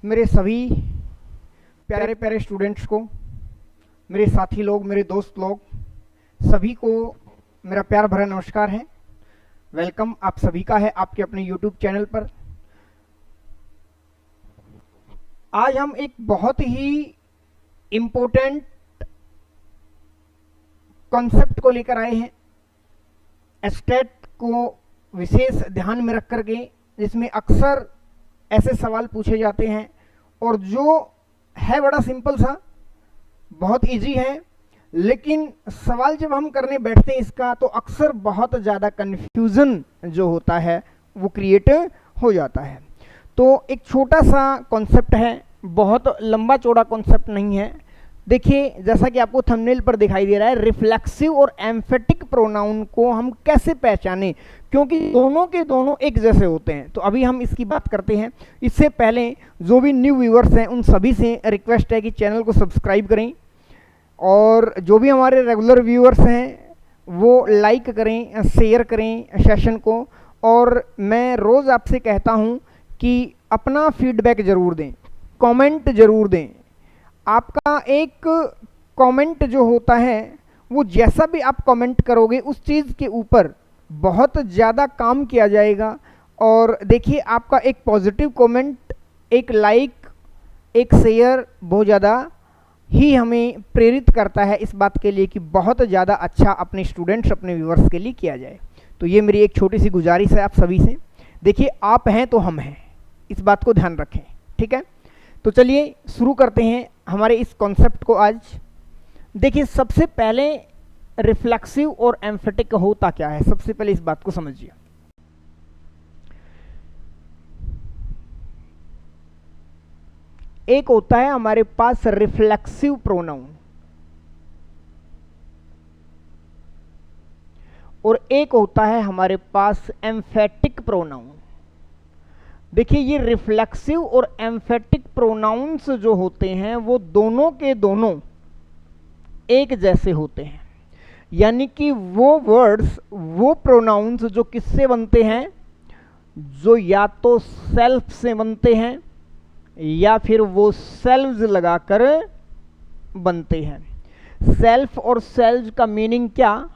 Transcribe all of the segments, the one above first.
मेरे सभी प्यारे प्यारे स्टूडेंट्स को, मेरे साथी लोग, मेरे दोस्त लोग, सभी को मेरा प्यार भरा नमस्कार है। वेलकम आप सभी का है आपके अपने यूट्यूब चैनल पर। आज हम एक बहुत ही इम्पोर्टेंट कॉन्सेप्ट को लेकर आए हैं, स्टेट को विशेष ध्यान में रख करके, जिसमें अक्सर ऐसे सवाल पूछे जाते हैं और जो है बड़ा सिंपल सा, बहुत इजी है, लेकिन सवाल जब हम करने बैठते हैं इसका तो अक्सर बहुत ज़्यादा कन्फ्यूज़न जो होता है वो क्रिएट हो जाता है। तो एक छोटा सा कॉन्सेप्ट है, बहुत लंबा चौड़ा कॉन्सेप्ट नहीं है। देखिए, जैसा कि आपको थंबनेल पर दिखाई दे रहा है, रिफ्लेक्सिव और एम्फेटिक प्रोनाउन को हम कैसे पहचानें, क्योंकि दोनों के दोनों एक जैसे होते हैं। तो अभी हम इसकी बात करते हैं। इससे पहले जो भी न्यू व्यूअर्स हैं उन सभी से रिक्वेस्ट है कि चैनल को सब्सक्राइब करें, और जो भी हमारे रेगुलर व्यूअर्स हैं वो लाइक करें, शेयर करें सेशन को। और मैं रोज़ आपसे कहता हूं कि अपना फीडबैक ज़रूर दें, कमेंट ज़रूर दें। आपका एक कमेंट जो होता है वो जैसा भी आप कमेंट करोगे उस चीज़ के ऊपर बहुत ज़्यादा काम किया जाएगा। और देखिए, आपका एक पॉजिटिव कमेंट, एक लाइक, एक शेयर बहुत ज़्यादा ही हमें प्रेरित करता है इस बात के लिए कि बहुत ज़्यादा अच्छा अपने स्टूडेंट्स, अपने व्यूअर्स के लिए किया जाए। तो ये मेरी एक छोटी सी गुजारिश है आप सभी से। देखिए, आप हैं तो हम हैं, इस बात को ध्यान रखें, ठीक है। तो चलिए शुरू करते हैं हमारे इस कॉन्सेप्ट को आज। देखिए, सबसे पहले रिफ्लेक्सिव और एम्फेटिक होता क्या है, सबसे पहले इस बात को समझिए। एक होता है हमारे पास रिफ्लेक्सिव प्रोनाउन और एक होता है हमारे पास एम्फेटिक प्रोनाउन। देखिए, ये रिफ्लेक्सिव और एम्फेटिक प्रोनाउंस जो होते हैं वो दोनों के दोनों एक जैसे होते हैं, यानी कि वो वर्ड्स, वो प्रोनाउंस जो किससे बनते हैं, जो या तो सेल्फ से बनते हैं या फिर वो सेल्व्स लगाकर बनते हैं। सेल्फ और सेल्व्स का मीनिंग क्या,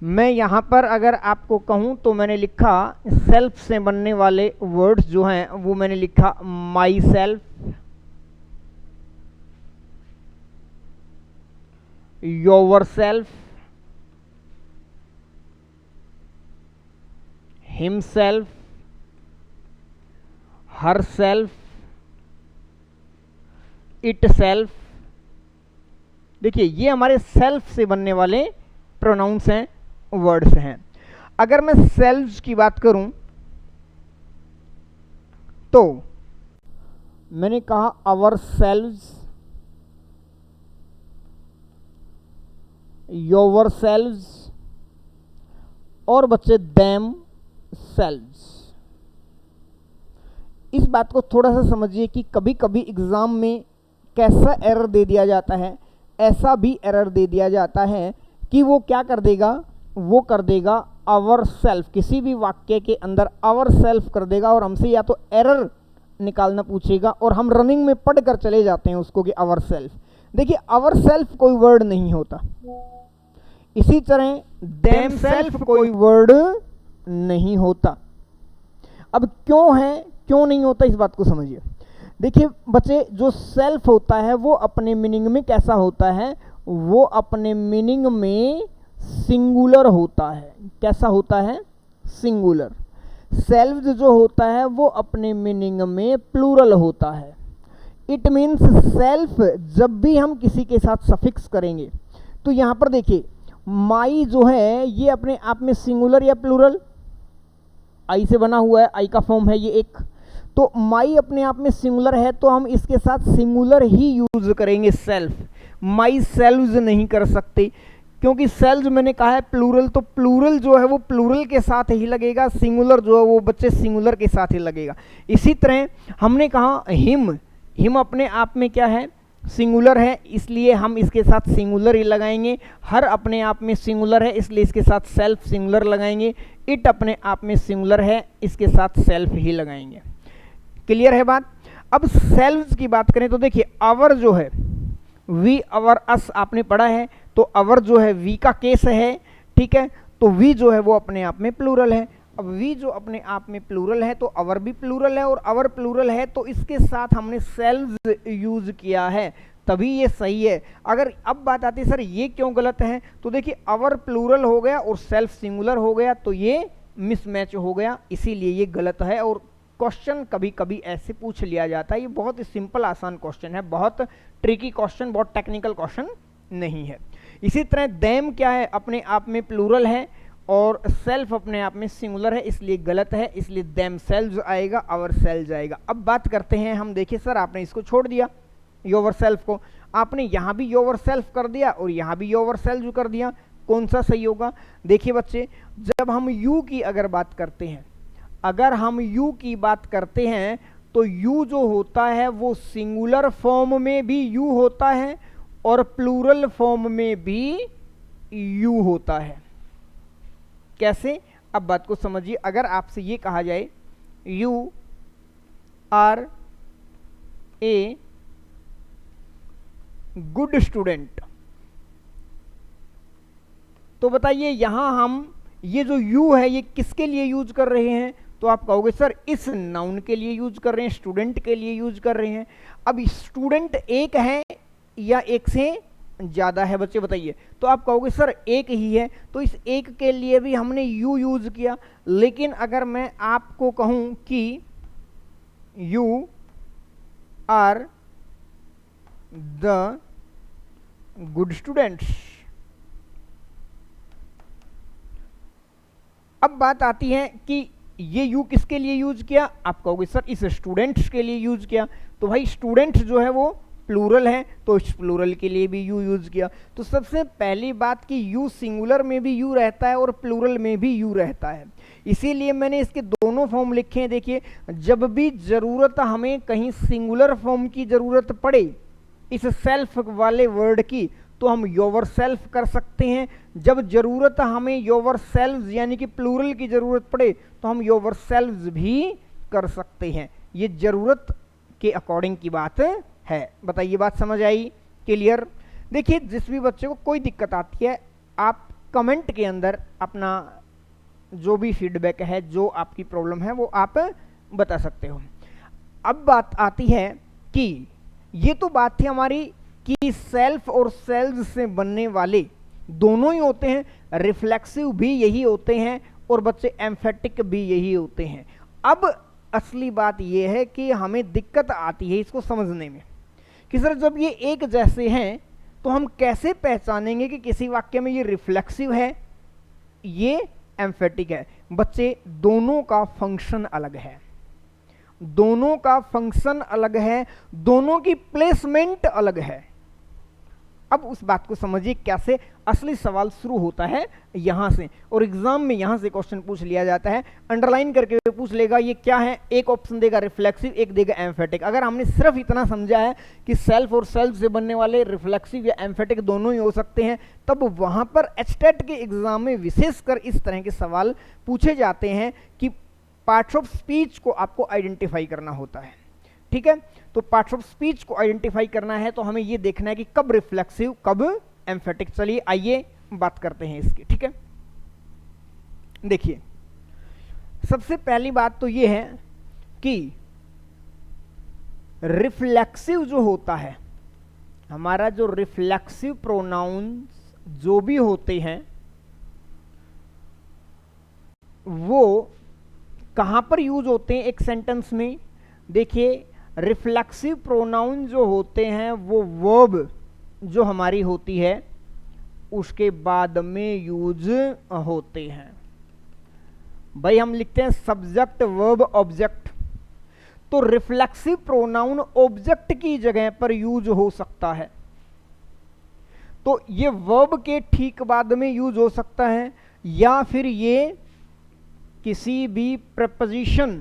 मैं यहाँ पर अगर आपको कहूँ तो मैंने लिखा सेल्फ से बनने वाले वर्ड्स जो हैं वो मैंने लिखा my self, your self, him self, her self, it self. देखिए, ये हमारे सेल्फ से बनने वाले प्रोनाउंस हैं, वर्ड्स हैं। अगर मैं सेल्व्स की बात करूं तो मैंने कहा आवर सेल्व्स, योर सेल्व्स, और बच्चे देम सेल्व्स। इस बात को थोड़ा सा समझिए कि कभी कभी एग्जाम में कैसा एरर दे दिया जाता है, ऐसा भी एरर दे दिया जाता है कि वो क्या कर देगा, वो कर देगा आवर सेल्फ, किसी भी वाक्य के अंदर आवर सेल्फ कर देगा और हमसे या तो एरर निकालना पूछेगा और हम रनिंग में पढ़ कर चले जाते हैं उसको कि आवर सेल्फ। देखिए, आवर सेल्फ कोई वर्ड नहीं होता, इसी तरह देम सेल्फ कोई वर्ड नहीं होता। अब क्यों है, क्यों नहीं होता, इस बात को समझिए। देखिए बच्चे, जो सेल्फ होता है वो अपने मीनिंग में कैसा होता है, वो अपने मीनिंग में सिंगुलर होता है। कैसा होता है, सिंगुलर। सेल्व्स जो होता है वो अपने मीनिंग में प्लूरल होता है। इट मीन्स सेल्फ जब भी हम किसी के साथ सफिक्स करेंगे तो यहाँ पर देखिए, माई जो है ये अपने आप में सिंगुलर या प्लूरल, आई से बना हुआ है, आई का फॉर्म है ये एक, तो माई अपने आप में सिंगुलर है तो हम इसके साथ सिंगुलर ही यूज करेंगे सेल्फ। माई सेल्व्स नहीं कर सकते, क्योंकि सेल्व्स मैंने कहा है प्लूरल, तो प्लूरल जो है वो प्लूरल के साथ ही लगेगा, सिंगुलर जो है वो बच्चे सिंगुलर के साथ ही लगेगा। इसी तरह हमने कहा हिम, हिम अपने आप में क्या है, सिंगुलर है, इसलिए हम इसके साथ सिंगुलर ही लगाएंगे। हर अपने आप में सिंगुलर है, इसलिए इसके साथ सेल्फ सिंगुलर लगाएंगे। इट अपने आप में सिंगुलर है, इसके साथ सेल्फ ही लगाएंगे। क्लियर है बात। अब सेल्व्स की बात करें तो देखिए अवर जो है वी अवर अस आपने पढ़ा है, तो अवर जो है वी का केस है, ठीक है, तो वी जो है वो अपने आप में प्लूरल है। अब वी जो अपने आप में प्लूरल है तो अवर भी प्लूरल है, और अवर प्लूरल है तो इसके साथ हमने सेल्व्स यूज किया है, तभी ये सही है। अगर अब बात आती है सर ये क्यों गलत है, तो देखिए अवर प्लूरल हो गया और सेल्फ सिंगुलर हो गया तो ये मिसमैच हो गया, इसीलिए ये गलत है। और क्वेश्चन कभी कभी ऐसे पूछ लिया जाता है, ये बहुत ही सिंपल आसान क्वेश्चन है, बहुत ट्रिकी क्वेश्चन, बहुत टेक्निकल क्वेश्चन नहीं है। इसी तरह देम क्या है, अपने आप में प्लूरल है और सेल्फ अपने आप में सिंगुलर है, इसलिए गलत है, इसलिए देम सेल्व्स आएगा, आवर सेल्व्स आएगा। अब बात करते हैं हम, देखिए सर आपने इसको छोड़ दिया योवर सेल्फ को, आपने यहां भी योवर सेल्फ कर दिया और यहां भी योवर सेल्व कर दिया, कौन सा सही होगा? देखिए बच्चे, जब हम यू की अगर बात करते हैं, अगर हम यू की बात करते हैं तो यू जो होता है वो सिंगुलर फॉर्म में भी यू होता है और प्लूरल फॉर्म में भी यू होता है। कैसे? अब बात को समझिए, अगर आपसे ये कहा जाए you are a good student, तो बताइए यहां हम ये जो यू है ये किसके लिए यूज कर रहे हैं? तो आप कहोगे सर इस नाउन के लिए यूज कर रहे हैं, स्टूडेंट के लिए यूज कर रहे हैं। अब स्टूडेंट एक है या एक से ज्यादा है बच्चे बताइए? तो आप कहोगे सर एक ही है, तो इस एक के लिए भी हमने यू यूज किया। लेकिन अगर मैं आपको कहूं कि you are the good students, अब बात आती है कि ये यू किसके लिए यूज किया? आप कहोगे सर इस स्टूडेंट्स के लिए यूज किया, तो भाई स्टूडेंट्स जो है वो प्लूरल है तो इस प्लूरल के लिए भी यू यूज किया। तो सबसे पहली बात कि यू सिंगुलर में भी यू रहता है और प्लूरल में भी यू रहता है, इसीलिए मैंने इसके दोनों फॉर्म लिखे हैं। देखिए जब भी जरूरत हमें कहीं सिंगुलर फॉर्म की जरूरत पड़े इस सेल्फ वाले वर्ड की, तो हम योवर सेल्फ कर सकते हैं। जब जरूरत हमें योवर सेल्व्स यानी कि प्लूरल की जरूरत पड़े तो हम योवर सेल्व्स भी कर सकते हैं। ये जरूरत के अकॉर्डिंग की बात है। बताइए बात समझ आई? क्लियर? देखिए जिस भी बच्चे को कोई दिक्कत आती है आप कमेंट के अंदर अपना जो भी फीडबैक है, जो आपकी प्रॉब्लम है वो आप बता सकते हो। अब बात आती है कि ये तो बात थी हमारी कि सेल्फ और सेल्व्स से बनने वाले दोनों ही होते हैं, रिफ्लेक्सिव भी यही होते हैं और बच्चे एम्फेटिक भी यही होते हैं। अब असली बात यह है कि हमें दिक्कत आती है इसको समझने में कि सर जब ये एक जैसे हैं तो हम कैसे पहचानेंगे कि किसी वाक्य में ये रिफ्लेक्सिव है, ये एम्फेटिक है? बच्चे दोनों का फंक्शन अलग है, दोनों का फंक्शन अलग है, दोनों की प्लेसमेंट अलग है। अब उस बात को समझिए कैसे। असली सवाल शुरू होता है यहां से, और एग्जाम में यहां से क्वेश्चन पूछ लिया जाता है, अंडरलाइन करके पूछ लेगा ये क्या है, एक ऑप्शन देगा रिफ्लेक्सिव, एक देगा एम्फेटिक। अगर हमने सिर्फ इतना समझा है कि सेल्फ और सेल्फ से बनने वाले रिफ्लेक्सिव या एम्फेटिक दोनों ही हो सकते हैं, तब वहां पर एचटेट के एग्जाम में विशेषकर इस तरह के सवाल पूछे जाते हैं कि पार्ट्स ऑफ स्पीच को आपको आइडेंटिफाई करना होता है। ठीक है, तो पार्ट्स ऑफ स्पीच को आइडेंटिफाई करना है तो हमें ये देखना है कि कब रिफ्लेक्सिव कब एम्फेटिक। चलिए आइए बात करते हैं इसकी। ठीक है, देखिए सबसे पहली बात तो ये है कि रिफ्लेक्सिव जो होता है, हमारा जो रिफ्लेक्सिव प्रोनाउंस जो भी होते हैं वो कहां पर यूज होते हैं एक सेंटेंस में? देखिए रिफ्लेक्सिव प्रोनाउन जो होते हैं वो वर्ब जो हमारी होती है उसके बाद में यूज होते हैं। भाई हम लिखते हैं सब्जेक्ट वर्ब ऑब्जेक्ट, तो रिफ्लेक्सिव प्रोनाउन ऑब्जेक्ट की जगह पर यूज हो सकता है, तो ये वर्ब के ठीक बाद में यूज हो सकता है, या फिर ये किसी भी प्रपोजिशन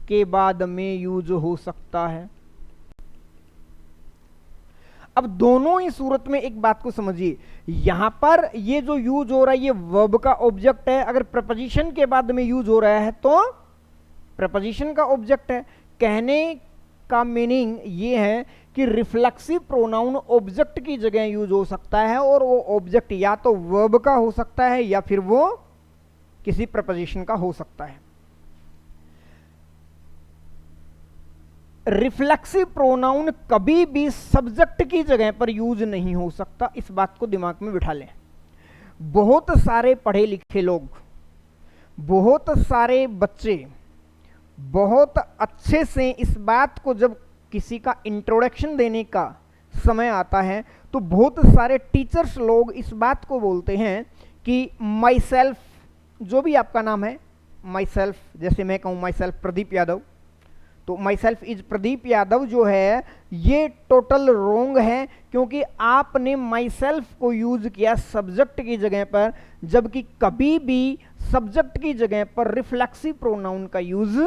के बाद में यूज हो सकता है। अब दोनों ही सूरत में एक बात को समझिए, यहां पर ये जो यूज हो रहा है ये वर्ब का ऑब्जेक्ट है, अगर प्रपोजिशन के बाद में यूज हो रहा है तो प्रपोजिशन का ऑब्जेक्ट है। कहने का मीनिंग ये है कि रिफ्लेक्सिव प्रोनाउन ऑब्जेक्ट की जगह यूज हो सकता है, और वो ऑब्जेक्ट या तो वर्ब का हो सकता है या फिर वो किसी प्रपोजिशन का हो सकता है। रिफ्लेक्सिव प्रोनाउन कभी भी सब्जेक्ट की जगह पर यूज नहीं हो सकता, इस बात को दिमाग में बिठा लें। बहुत सारे पढ़े लिखे लोग, बहुत सारे बच्चे बहुत अच्छे से इस बात को, जब किसी का इंट्रोडक्शन देने का समय आता है तो बहुत सारे टीचर्स लोग इस बात को बोलते हैं कि माई सेल्फ, जो भी आपका नाम है, माई सेल्फ, जैसे मैं कहूँ माई सेल्फ प्रदीप यादव, तो my self is Pradeep Yadav जो है ये टोटल रोंग है, क्योंकि आपने माई सेल्फ को यूज किया सब्जेक्ट की जगह पर, जबकि कभी भी सब्जेक्ट की जगह पर रिफ्लेक्सिव प्रोनाउन का यूज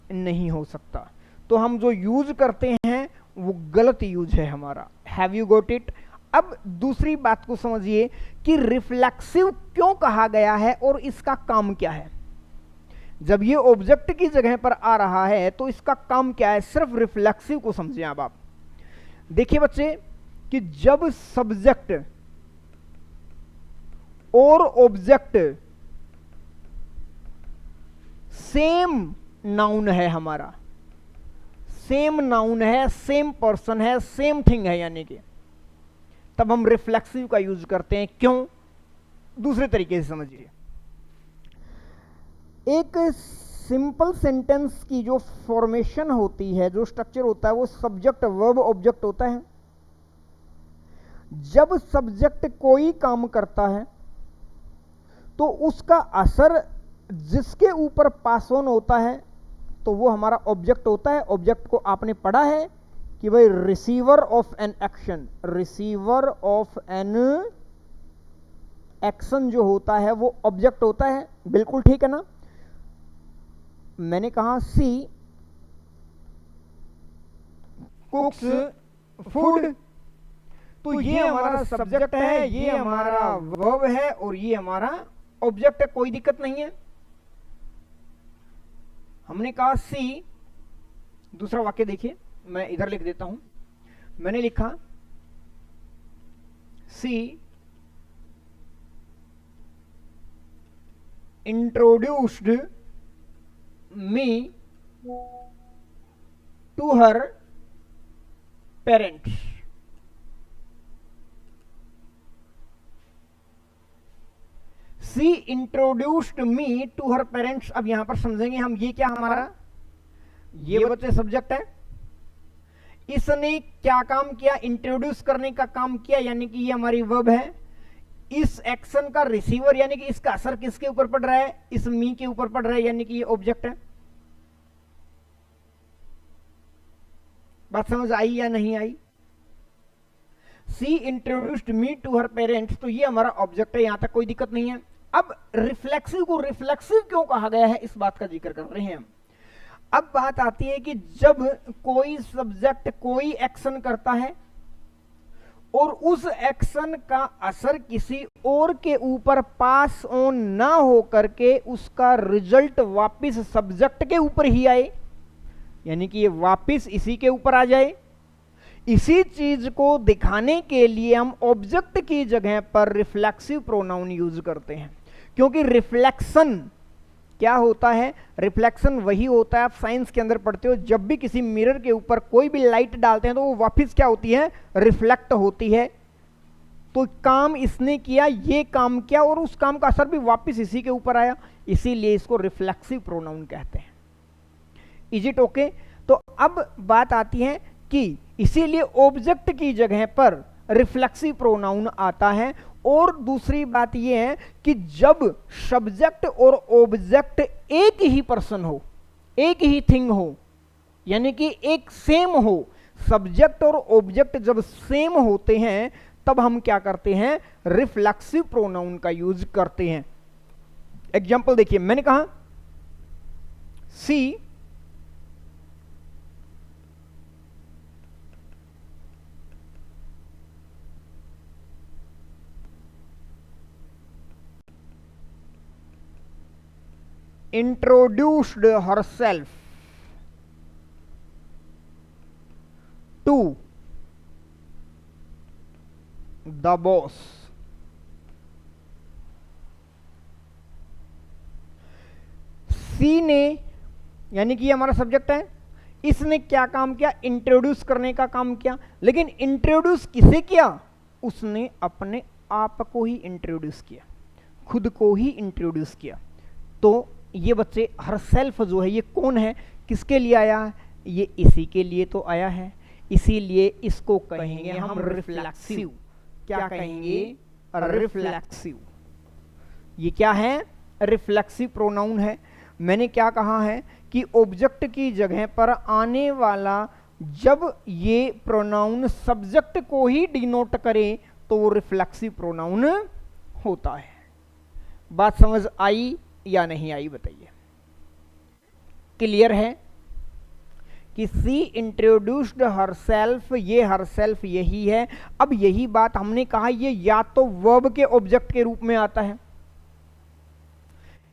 नहीं हो सकता। तो हम जो यूज करते हैं वो गलत यूज है हमारा। Have you got it? अब दूसरी बात को समझिए कि रिफ्लेक्सिव क्यों कहा गया है और इसका काम क्या है। जब ये ऑब्जेक्ट की जगह पर आ रहा है तो इसका काम क्या है, सिर्फ रिफ्लेक्सिव को समझिए। अब आप देखिए बच्चे कि जब सब्जेक्ट और ऑब्जेक्ट सेम नाउन है, हमारा सेम नाउन है, सेम पर्सन है, सेम थिंग है, यानी कि तब हम रिफ्लेक्सिव का यूज करते हैं। क्यों? दूसरे तरीके से समझिए। एक सिंपल सेंटेंस की जो फॉर्मेशन होती है, जो स्ट्रक्चर होता है, वो सब्जेक्ट वर्ब ऑब्जेक्ट होता है। जब सब्जेक्ट कोई काम करता है तो उसका असर जिसके ऊपर पास ऑन होता है तो वो हमारा ऑब्जेक्ट होता है। ऑब्जेक्ट को आपने पढ़ा है कि भाई receiver of an action, receiver of an action जो होता है वो ऑब्जेक्ट होता है, बिल्कुल ठीक है ना। मैंने कहा सी कुक्स फूड, तो ये हमारा सब्जेक्ट है, ये हमारा वर्ब है और ये हमारा ऑब्जेक्ट है, कोई दिक्कत नहीं है। हमने कहा सी, दूसरा वाक्य देखिए, मैं इधर लिख देता हूं। मैंने लिखा she introduced me to her parents. She introduced me to her parents. अब यहां पर समझेंगे हम, ये क्या हमारा, ये बच्चे सब्जेक्ट है, इसने क्या काम किया, इंट्रोड्यूस करने का काम किया, यानी कि ये हमारी वर्ब है। इस एक्शन का रिसीवर, यानी कि इसका असर किसके ऊपर पड़ रहा है, इस मी के ऊपर पड़ रहा है, यानी कि ये ऑब्जेक्ट है। बात समझ आई या नहीं आई? She introduced me to her parents, तो ये हमारा ऑब्जेक्ट है, यहां तक कोई दिक्कत नहीं है। अब रिफ्लेक्सिव को रिफ्लेक्सिव क्यों कहा गया है, इस बात का जिक्र कर रहे हैं हम। अब बात आती है कि जब कोई सब्जेक्ट कोई एक्शन करता है और उस एक्शन का असर किसी और के ऊपर पास ऑन ना हो करके उसका रिजल्ट वापस सब्जेक्ट के ऊपर ही आए, यानी कि ये वापस इसी के ऊपर आ जाए, इसी चीज को दिखाने के लिए हम ऑब्जेक्ट की जगह पर रिफ्लेक्सिव प्रोनाउन यूज करते हैं। क्योंकि रिफ्लेक्शन क्या होता है, रिफ्लेक्शन वही होता है, आप साइंस के अंदर पढ़ते हो, जब भी किसी मिरर के ऊपर कोई भी लाइट डालते हैं तो वो वापस क्या होती है, रिफ्लेक्ट होती है। तो काम इसने किया, ये काम किया और उस काम का असर भी वापस इसी के ऊपर आया, इसीलिए इसको रिफ्लेक्सिव प्रोनाउन कहते हैं। Is it okay? तो अब बात आती है कि इसीलिए ऑब्जेक्ट की जगह पर रिफ्लेक्सिव प्रोनाउन आता है। और दूसरी बात यह है कि जब सब्जेक्ट और ऑब्जेक्ट एक ही पर्सन हो, एक ही थिंग हो, यानी कि एक सेम हो, सब्जेक्ट और ऑब्जेक्ट जब सेम होते हैं तब हम क्या करते हैं, रिफ्लेक्सिव प्रोनाउन का यूज करते हैं। एग्जांपल देखिए, मैंने कहा सी introduced herself to the boss. सी ने, यानी कि हमारा सब्जेक्ट है, इसने क्या काम किया? इंट्रोड्यूस करने का काम किया। लेकिन इंट्रोड्यूस किसे किया? उसने अपने आप को ही इंट्रोड्यूस किया, खुद को ही इंट्रोड्यूस किया। तो ये बच्चे हर सेल्फ जो है ये कौन है, किसके लिए आया है? ये इसी के लिए तो आया है, इसीलिए इसको कहेंगे हम रिफ्लेक्सिव। क्या कहेंगे? रिफ्लेक्सिव। ये क्या है? रिफ्लेक्सिव प्रोनाउन है। मैंने क्या कहा है कि ऑब्जेक्ट की जगह पर आने वाला जब ये प्रोनाउन सब्जेक्ट को ही डिनोट करे तो वो रिफ्लेक्सिव प्रोनाउन होता है। बात समझ आई या नहीं आई बताइए? क्लियर है कि सी इंट्रोड्यूस्ड हरसेल्फ, ये हरसेल्फ यही है। अब यही बात हमने कहा ये या तो वर्ब के ऑब्जेक्ट के रूप में आता है,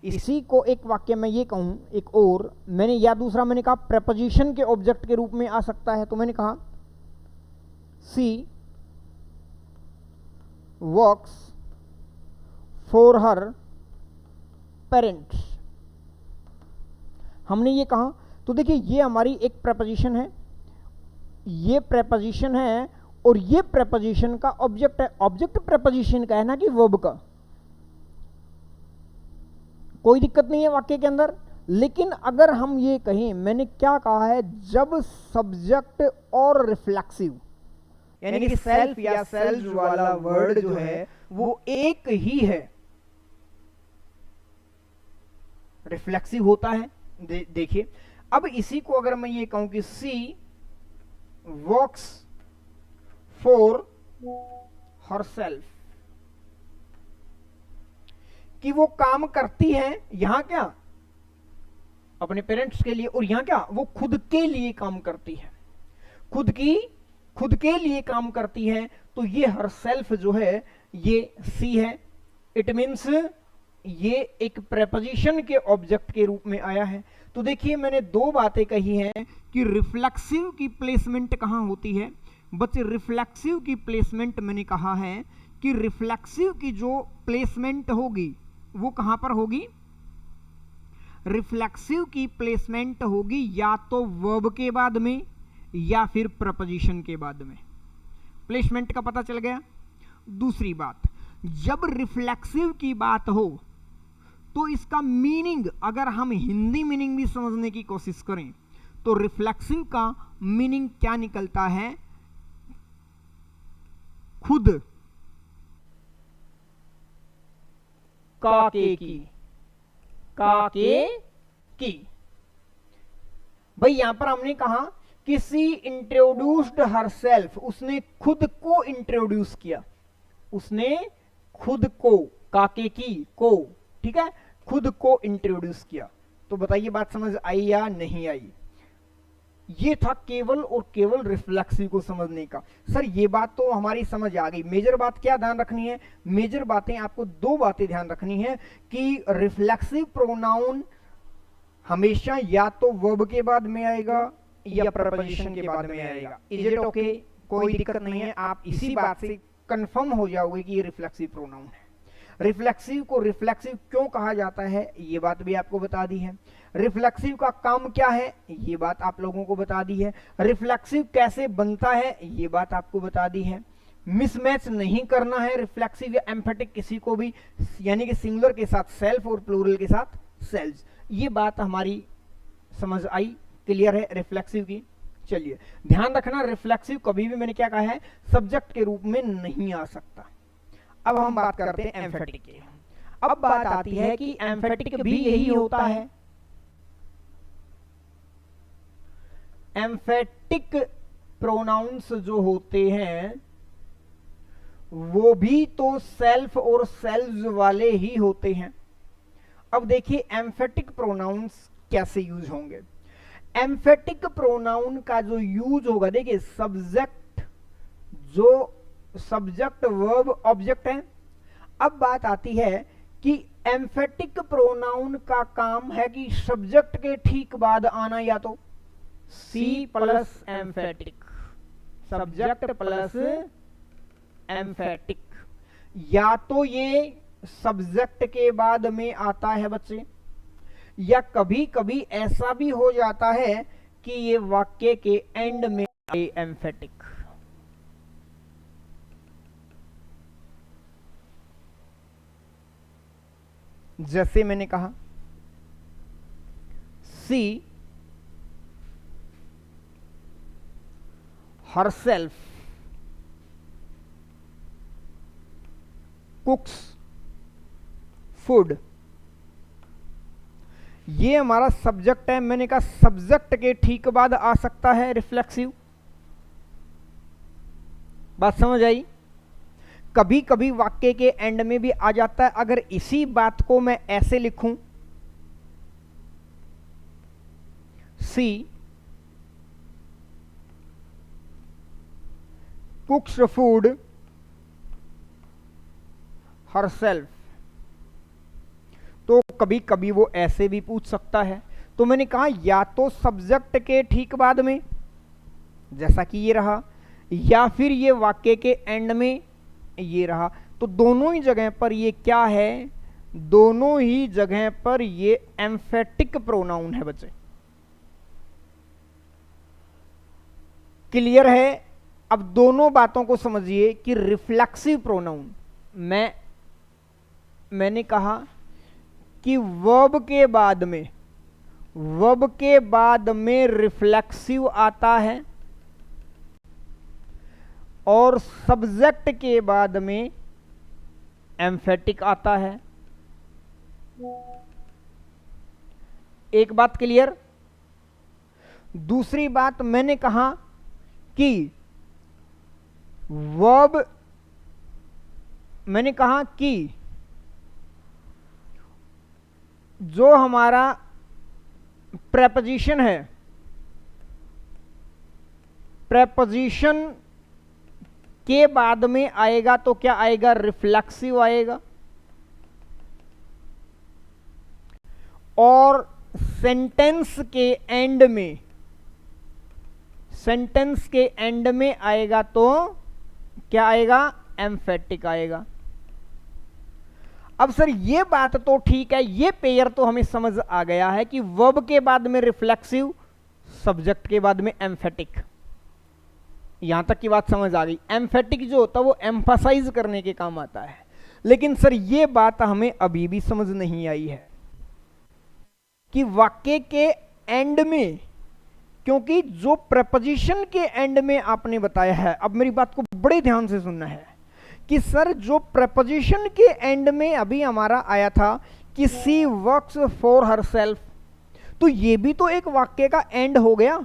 इसी को एक वाक्य में ये कहूं, एक और मैंने, या दूसरा मैंने कहा प्रेपोजिशन के ऑब्जेक्ट के रूप में आ सकता है। तो मैंने कहा सी वर्क्स फॉर हर पेरेंट्स, हमने ये कहा। तो देखिए ये हमारी एक प्रेपोजिशन है, ये प्रेपोजिशन है और ये प्रेपोजिशन का ऑब्जेक्ट है। ऑब्जेक्ट प्रेपोजिशन का है ना कि वर्ब का, कोई दिक्कत नहीं है वाक्य के अंदर। लेकिन अगर हम ये कहें, मैंने क्या कहा है, जब सब्जेक्ट और रिफ्लेक्सिव यानी कि सेल्फ या सेल्फ वाला वर्ड जो है वो एक ही है, रिफ्लेक्सिव होता है। देखिए अब इसी को अगर मैं ये कहूं कि सी वर्क्स फॉर हरसेल्फ, कि वो काम करती है यहां क्या? अपने पेरेंट्स के लिए, और यहां क्या? वो खुद के लिए काम करती है, खुद के लिए काम करती है। तो ये हरसेल्फ जो है ये सी है। इट मीन्स ये एक प्रेपोजिशन के ऑब्जेक्ट के रूप में आया है। तो देखिए मैंने दो बातें कही हैं कि रिफ्लेक्सिव की प्लेसमेंट कहां होती है। बच्चे रिफ्लेक्सिव की प्लेसमेंट मैंने कहा है कि रिफ्लेक्सिव की जो प्लेसमेंट होगी वो कहां पर होगी? रिफ्लेक्सिव की प्लेसमेंट होगी या तो वर्ब के बाद में या फिर प्रपोजिशन के बाद में। प्लेसमेंट का पता चल गया। दूसरी बात, जब रिफ्लेक्सिव की बात हो तो इसका मीनिंग, अगर हम हिंदी मीनिंग भी समझने की कोशिश करें तो रिफ्लेक्सिव का मीनिंग क्या निकलता है? खुद काके की। भाई यहां पर हमने कहा कि सी इंट्रोड्यूस्ड हरसेल्फ, उसने खुद को इंट्रोड्यूस किया, उसने खुद को, काके की को, ठीक है, खुद को इंट्रोड्यूस किया। तो बताइए बात समझ आई या नहीं आई? ये था केवल और केवल रिफ्लेक्सिव को समझने का। सर ये बात तो हमारी समझ आ गई। मेजर बात क्या ध्यान रखनी है? मेजर बातें आपको दो बातें ध्यान रखनी है कि रिफ्लेक्सिव प्रोनाउन हमेशा या तो वर्ब के बाद में आएगा या प्रपोजिशन के बाद में आएगा। Is it okay? कोई दिक्कत नहीं है। आप इसी बात से कंफर्म हो जाओगे कि ये रिफ्लेक्सिव प्रोनाउन है। रिफ्लेक्सिव को रिफ्लेक्सिव क्यों कहा जाता है ये बात भी आपको बता दी है। रिफ्लेक्सिव का काम क्या है ये बात आप लोगों को बता दी है। रिफ्लेक्सिव कैसे बनता है ये बात आपको बता दी है। मिसमैच नहीं करना है रिफ्लेक्सिव या एम्फेटिक किसी को भी, यानी कि सिंगुलर के साथ सेल्फ और प्लूरल के साथ सेल्स। ये बात हमारी समझ आई, क्लियर है रिफ्लेक्सिव की। चलिए ध्यान रखना, रिफ्लेक्सिव कभी भी मैंने क्या कहा है, सब्जेक्ट के रूप में नहीं आ सकता। अब हम बात करते हैं एम्फेटिक की। अब बात आती है कि एम्फेटिक भी यही होता है। एम्फेटिक प्रोनाउंस जो होते हैं वो भी तो सेल्फ और सेल्स वाले ही होते हैं। अब देखिए एम्फेटिक प्रोनाउंस कैसे यूज होंगे। एम्फेटिक प्रोनाउन का जो यूज होगा, देखिए सब्जेक्ट, जो सब्जेक्ट वर्ब ऑब्जेक्ट है। अब बात आती है कि एम्फेटिक प्रोनाउन का काम है कि सब्जेक्ट के ठीक बाद आना या तो C plus emphatic, subject plus emphatic, या तो ये सब्जेक्ट के बाद में आता है बच्चे, या कभी कभी ऐसा भी हो जाता है कि ये वाक्य के एंड में आए एम्फेटिक। जैसे मैंने कहा सी हरसेल्फ कुक्स फूड, ये हमारा सब्जेक्ट है। मैंने कहा सब्जेक्ट के ठीक बाद आ सकता है रिफ्लेक्सिव। बात समझ आई? कभी कभी वाक्य के एंड में भी आ जाता है। अगर इसी बात को मैं ऐसे लिखूं, सी कुक्स फूड हरसेल्फ, तो कभी कभी वो ऐसे भी पूछ सकता है। तो मैंने कहा या तो सब्जेक्ट के ठीक बाद में, जैसा कि ये रहा, या फिर ये वाक्य के एंड में ये रहा। तो दोनों ही जगह पर ये क्या है? दोनों ही जगह पर ये एम्फेटिक प्रोनाउन है बच्चे। क्लियर है? अब दोनों बातों को समझिए कि रिफ्लेक्सिव प्रोनाउन, मैंने कहा कि वर्ब के बाद में रिफ्लेक्सिव आता है और सब्जेक्ट के बाद में एम्फेटिक आता है। एक बात क्लियर? दूसरी बात मैंने कहा कि वर्ब, मैंने कहा कि जो हमारा प्रेपोजिशन है, प्रेपोजिशन के बाद में आएगा तो क्या आएगा? रिफ्लेक्सिव आएगा। और सेंटेंस के एंड में आएगा तो क्या आएगा? एम्फेटिक आएगा। अब सर ये बात तो ठीक है, ये पेयर तो हमें समझ आ गया है कि वर्ब के बाद में रिफ्लेक्सिव, सब्जेक्ट के बाद में एम्फेटिक। यहां तक की बात समझ आ गई। एम्फेटिक जो होता है वो एम्फसाइज करने के काम आता है। लेकिन सर ये बात हमें अभी भी समझ नहीं आई है कि वाक्य के एंड में, क्योंकि जो प्रपोजिशन के एंड में आपने बताया है, अब मेरी बात को बड़े ध्यान से सुनना है कि सर जो प्रपोजिशन के एंड में अभी हमारा आया था कि सी वर्क्स फॉर हरसेल्फ, तो ये भी तो एक वाक्य का एंड हो गया।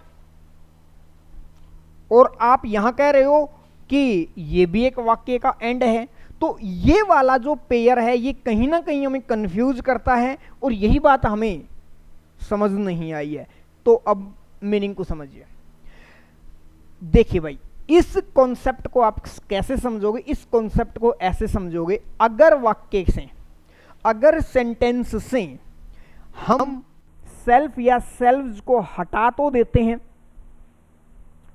और आप यहां कह रहे हो कि ये भी एक वाक्य का एंड है। तो ये वाला जो पेयर है ये कहीं ना कहीं हमें कंफ्यूज करता है और यही बात हमें समझ नहीं आई है। तो अब मीनिंग को समझिए। देखिए भाई, इस कॉन्सेप्ट को आप कैसे समझोगे? इस कॉन्सेप्ट को ऐसे समझोगे, अगर वाक्य से, अगर सेंटेंस से हम सेल्फ या सेल्व्स को हटा तो देते हैं,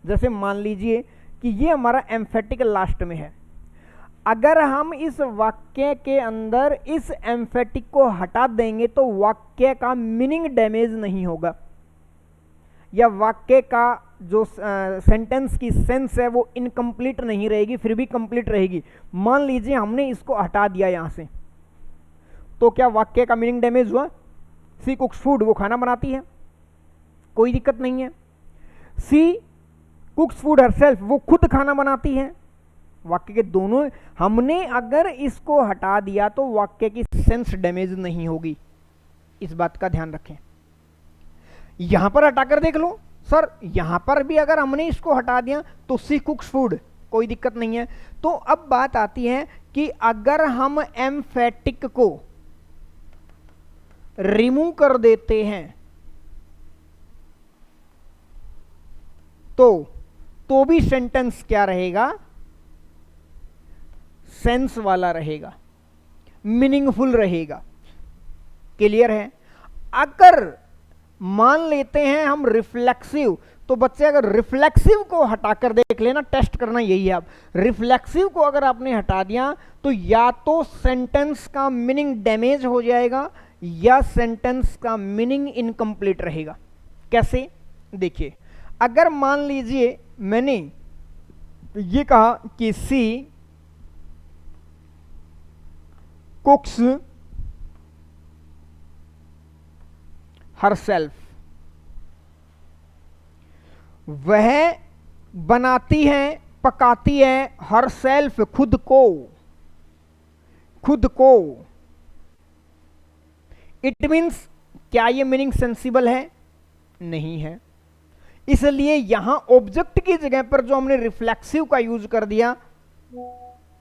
जैसे मान लीजिए कि ये हमारा एम्फेटिक लास्ट में है, अगर हम इस वाक्य के अंदर इस एम्फेटिक को हटा देंगे तो वाक्य का मीनिंग डैमेज नहीं होगा, या वाक्य का जो सेंटेंस की सेंस है वो इनकम्प्लीट नहीं रहेगी, फिर भी कंप्लीट रहेगी। मान लीजिए हमने इसको हटा दिया यहां से, तो क्या वाक्य का मीनिंग डैमेज हुआ? सी कुक्स फूड, वो खाना बनाती है, कोई दिक्कत नहीं है। सी कुक्स फूड हरसेल्फ, वो खुद खाना बनाती है। वाक्य के दोनों, हमने अगर इसको हटा दिया तो वाक्य की सेंस डैमेज नहीं होगी। इस बात का ध्यान रखें। यहां पर हटाकर देख लो सर, यहां पर भी अगर हमने इसको हटा दिया तो सी कुक्स फूड, कोई दिक्कत नहीं है। तो अब बात आती है कि अगर हम एम्फेटिक को रिमूव कर देते हैं तो भी सेंटेंस क्या रहेगा? सेंस वाला रहेगा, मीनिंगफुल रहेगा। क्लियर है। अगर मान लेते हैं हम रिफ्लेक्सिव, तो बच्चे अगर रिफ्लेक्सिव को हटाकर देख लेना, टेस्ट करना यही है। अब रिफ्लेक्सिव को अगर आपने हटा दिया तो या तो सेंटेंस का मीनिंग डैमेज हो जाएगा या सेंटेंस का मीनिंग इनकम्प्लीट रहेगा। कैसे? देखिए, अगर मान लीजिए मैंने ये कहा कि सी कुक्स हरसेल्फ, वह बनाती है, पकाती है, हरसेल्फ खुद को, खुद को। इट मीन्स क्या ये मीनिंग सेंसिबल है? नहीं है। इसलिए यहां ऑब्जेक्ट की जगह पर जो हमने रिफ्लेक्सिव का यूज कर दिया,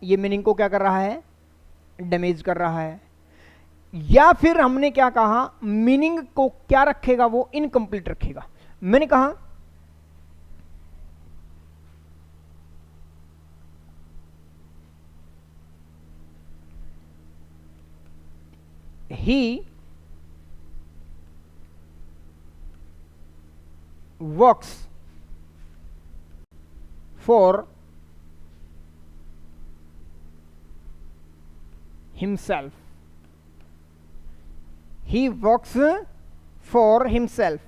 ये मीनिंग को क्या कर रहा है? डैमेज कर रहा है। या फिर हमने क्या कहा, मीनिंग को क्या रखेगा? वो इनकम्प्लीट रखेगा। मैंने कहा he works for himself, he works for himself।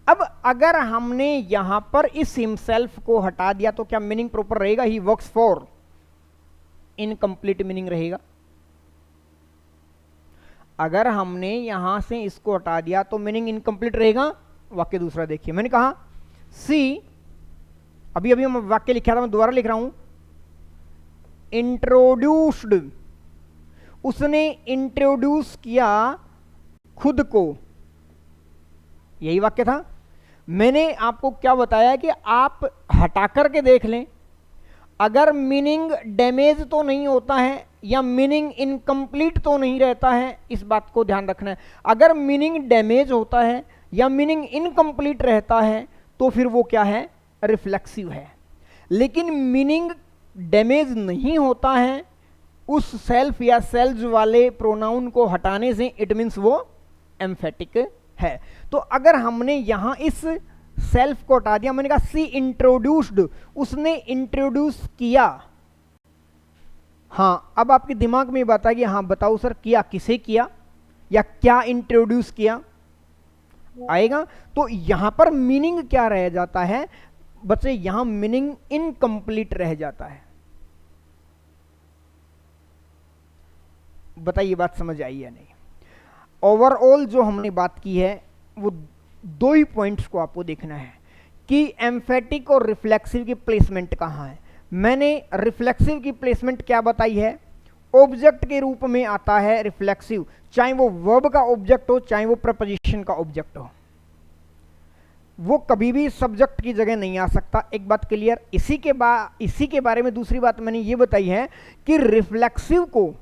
अब अगर हमने यहां पर इस himself को हटा दिया तो क्या मीनिंग प्रॉपर रहेगा? he works for, incomplete meaning रहेगा। अगर हमने यहां से इसको हटा दिया तो मीनिंग इनकम्प्लीट रहेगा। वाक्य दूसरा देखिए, मैंने कहा सी, अभी अभी मैं वाक्य लिखा था, मैं दोबारा लिख रहा हूं, इंट्रोड्यूस्ड, उसने इंट्रोड्यूस किया खुद को, यही वाक्य था। मैंने आपको क्या बताया कि आप हटा करके देख लें, अगर मीनिंग डैमेज तो नहीं होता है या मीनिंग इनकम्प्लीट तो नहीं रहता है, इस बात को ध्यान रखना है। अगर मीनिंग डैमेज होता है या मीनिंग इनकम्प्लीट रहता है तो फिर वो क्या है? रिफ्लेक्सिव है। लेकिन मीनिंग डैमेज नहीं होता है, उस सेल्फ या सेल्स वाले प्रोनाउन को हटाने से इट मीन्स वो एम्फेटिक है। तो अगर हमने यहां इस सेल्फ को हटा दिया, मैंने कहा सी इंट्रोड्यूस्ड, उसने इंट्रोड्यूस किया। हाँ, अब आपके दिमाग में बात आएगी, हाँ बताओ सर किया किसे किया या क्या इंट्रोड्यूस किया? आएगा। तो यहां पर मीनिंग क्या रह जाता है बच्चे? यहां मीनिंग इनकम्प्लीट रह जाता है। बताइए बात समझ आई या नहीं? ओवरऑल जो हमने बात की है वो दो ही पॉइंट्स को आपको देखना है कि एम्फेटिक और रिफ्लेक्सिव की प्लेसमेंट कहां है। मैंने रिफ्लेक्सिव की प्लेसमेंट क्या बताई है? ऑब्जेक्ट के रूप में आता है रिफ्लेक्सिव, चाहे वो वर्ब का ऑब्जेक्ट हो चाहे वो प्रपोजिशन का ऑब्जेक्ट हो, वो कभी भी सब्जेक्ट की जगह नहीं आ सकता। एक बात क्लियर। इसी के बारे में दूसरी बात मैंने ये बताई है कि रिफ्लेक्सिव को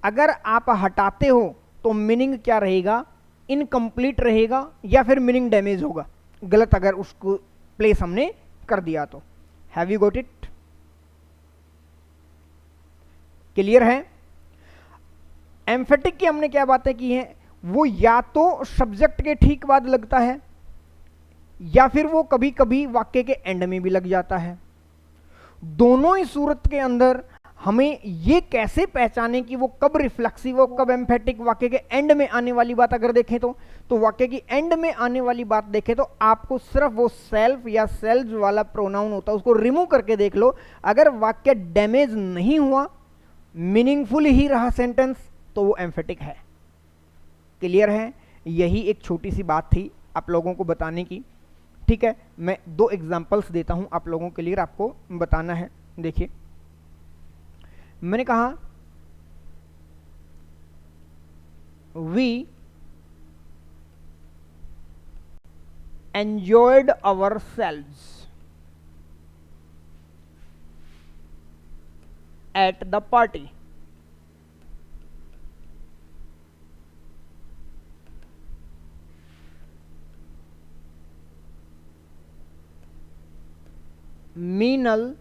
अगर आप हटाते हो तो मीनिंग क्या रहेगा? इनकम्प्लीट रहेगा या फिर मीनिंग डैमेज होगा, गलत अगर उसको प्लेस हमने कर दिया तो। Have you got it? Clear है? एम्फेटिक की हमने क्या बातें की हैं? वो या तो सब्जेक्ट के ठीक बाद लगता है या फिर वो कभी कभी वाक्य के एंड में भी लग जाता है। दोनों ही सूरत के अंदर हमें ये कैसे पहचाने कि वो कब रिफ्लेक्सिव और कब एम्फेटिक? वाक्य के एंड में आने वाली बात अगर देखें तो वाक्य की एंड में आने वाली बात देखें तो आपको सिर्फ वो सेल्फ या सेल्स वाला प्रोनाउन होता है उसको रिमूव करके देख लो। अगर वाक्य डैमेज नहीं हुआ, मीनिंगफुल ही रहा सेंटेंस, तो वो एम्फेटिक है। क्लियर है? यही एक छोटी सी बात थी आप लोगों को बताने की। ठीक है, मैं दो एग्जांपल्स देता हूं आप लोगों के लिए, आपको बताना है। देखिए, मैंने कहा we enjoyed ourselves at the party. Meenal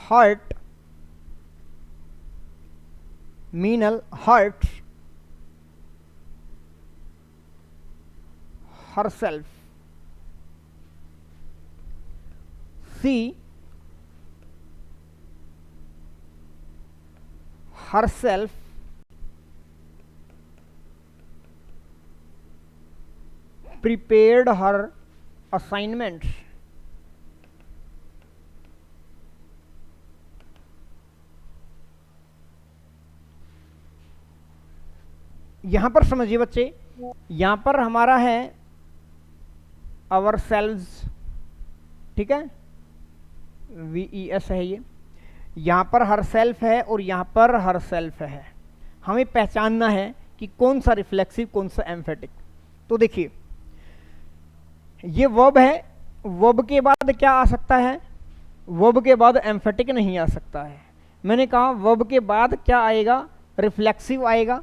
hurt Meenal hurts herself. She herself prepared her assignments. यहां पर समझिए बच्चे, यहां पर हमारा है आवर सेल्व्स, ठीक है, VES है ये, यहां पर हर सेल्फ है और यहां पर हर सेल्फ है। हमें पहचानना है कि कौन सा रिफ्लेक्सिव कौन सा एम्फेटिक। तो देखिए ये वर्ब है, वर्ब के बाद क्या आ सकता है, वर्ब के बाद एम्फेटिक नहीं आ सकता है। मैंने कहा वर्ब के बाद क्या आएगा, रिफ्लेक्सिव आएगा।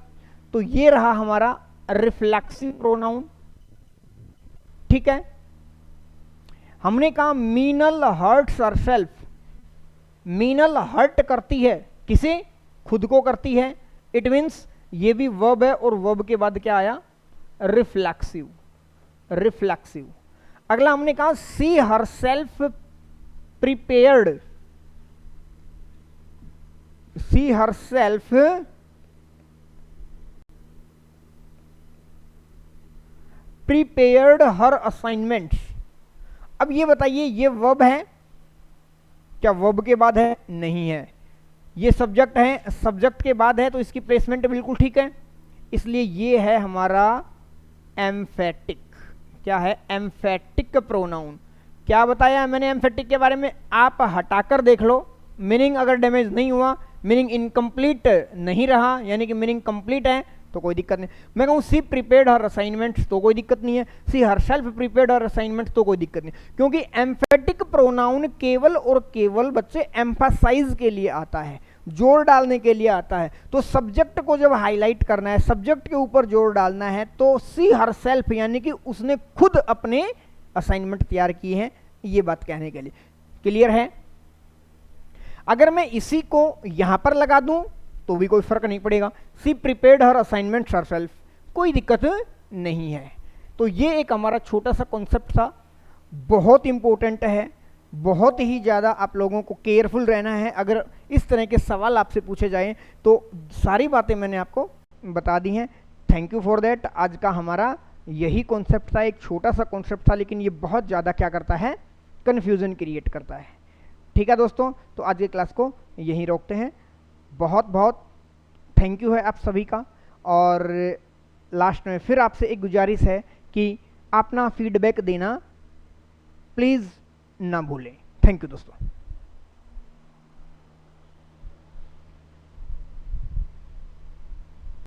तो ये रहा हमारा रिफ्लेक्सिव प्रोनाउन, ठीक है। हमने कहा Meenal hurts herself, Meenal hurt करती है, किसे, खुद को करती है। इट मीन्स ये भी वर्ब है और वर्ब के बाद क्या आया, रिफ्लेक्सिव, रिफ्लेक्सिव। अगला हमने कहा सी हरसेल्फ प्रिपेयर्ड, सी हरसेल्फ प्रिपेयर्ड हर असाइनमेंट्स। अब ये बताइए ये वर्ब है क्या, वर्ब के बाद है, नहीं है। ये सब्जेक्ट है, सब्जेक्ट के बाद है, तो इसकी प्लेसमेंट बिल्कुल ठीक है, इसलिए ये है हमारा एम्फेटिक। क्या है, एम्फेटिक प्रोनाउन। क्या बताया मैंने एम्फेटिक के बारे में, आप हटाकर देख लो, मीनिंग अगर डैमेज नहीं हुआ, मीनिंग इनकम्प्लीट नहीं रहा, यानी कि मीनिंग कंप्लीट है तो कोई दिक्कत नहीं। मैं कहूँ सी प्रिपेयर्ड हर असाइनमेंट्स तो कोई दिक्कत नहीं है, सी हरसेल्फ प्रिपेयर्ड हर असाइनमेंट्स तो कोई दिक्कत नहीं, क्योंकि एम्फेटिक प्रोनाउन केवल और केवल बच्चे एम्फासाइज के लिए आता है, जोर डालने के लिए आता है। तो सब्जेक्ट को जब हाईलाइट करना है, सब्जेक्ट के ऊपर जोर डालना है, तो सी हरसेल्फ यानी कि उसने खुद अपने असाइनमेंट तैयार किए हैं, ये बात कहने के लिए। क्लियर है। अगर मैं इसी को यहां पर लगा दूं तो भी कोई फर्क नहीं पड़ेगा, सी प्रिपेयर्ड हर असाइनमेंट हरसेल्फ, कोई दिक्कत नहीं है। तो ये एक हमारा छोटा सा कॉन्सेप्ट था, बहुत इंपॉर्टेंट है, बहुत ही ज़्यादा आप लोगों को केयरफुल रहना है। अगर इस तरह के सवाल आपसे पूछे जाएं तो सारी बातें मैंने आपको बता दी हैं। Thank you for that. आज का हमारा यही कॉन्सेप्ट था, एक छोटा सा कॉन्सेप्ट था, लेकिन ये बहुत ज़्यादा क्या करता है, कन्फ्यूज़न क्रिएट करता है। ठीक है दोस्तों, तो आज की क्लास को यहीं रोकते हैं। बहुत बहुत थैंक यू है आप सभी का। और लास्ट में फिर आपसे एक गुजारिश है कि अपना फीडबैक देना प्लीज़ ना भूलें। थैंक यू दोस्तों।